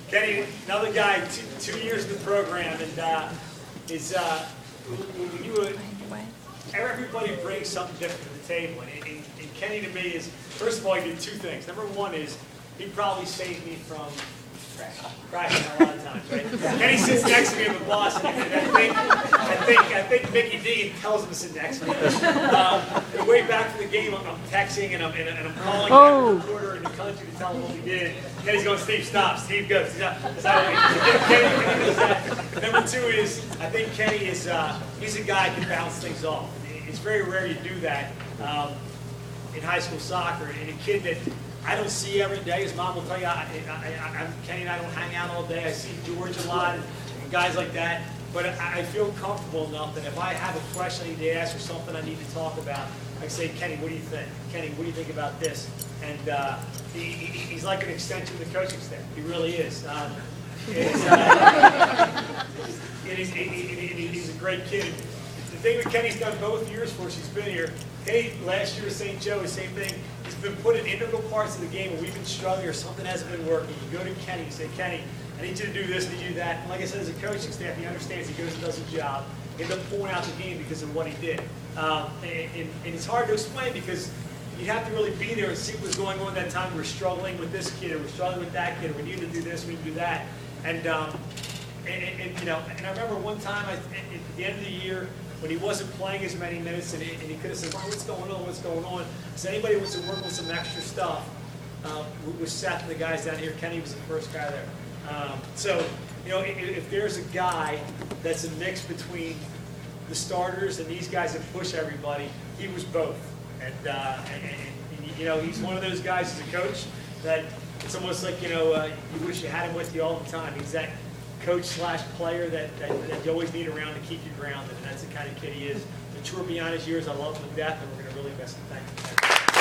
Kenny, another guy, 2 years in the program, and everybody brings something different to the table. And Kenny, to me, is, first of all, he did two things. Number one is he probably saved me from crashing a lot of times, right? Kenny sits next to me in the boss, and I think Mickey D tells him to sit next to me. The way back from the game, I'm texting and I'm calling the reporter in the country to tell him what we did. Kenny's going, Steve, stop. Steve goes. Kenny does that. Number two is, I think Kenny is he's a guy who can bounce things off. It's very rare you do that in high school soccer. And a kid that I don't see every day. His mom will tell you, Kenny and I don't hang out all day. I see George a lot and guys like that. But I feel comfortable enough that if I have a question I need to ask or something I need to talk about, I can say, Kenny, what do you think? Kenny, what do you think about this? And he's like an extension of the coaching staff. He really is. He's a great kid. The thing that Kenny's done both years for us, he's been here. Kenny, last year at St. Joe, the same thing. He's been put in integral parts of the game where we've been struggling or something hasn't been working. You go to Kenny, you say, Kenny, I need you to do this, to do that. And like I said, as a coaching staff, he understands. He goes and does his job. He ends up pulling out the game because of what he did. And it's hard to explain because you have to really be there and see what was going on that time. We're struggling with this kid, or we're struggling with that kid, or we need to do this, we need to do that. And you know, and I remember one time at the end of the year when he wasn't playing as many minutes, and he could have said, well, what's going on? What's going on? So anybody wants to work with some extra stuff, with Seth and the guys down here, Kenny was the first guy there. So, you know, if there's a guy that's a mix between the starters and these guys that push everybody, he was both. And you know, he's one of those guys as a coach that it's almost like, you know, you wish you had him with you all the time. He's that coach/player that you always need around to keep you grounded, and that's the kind of kid he is. Mature beyond his years, I love him to death, and we're going to really miss him. Thank you.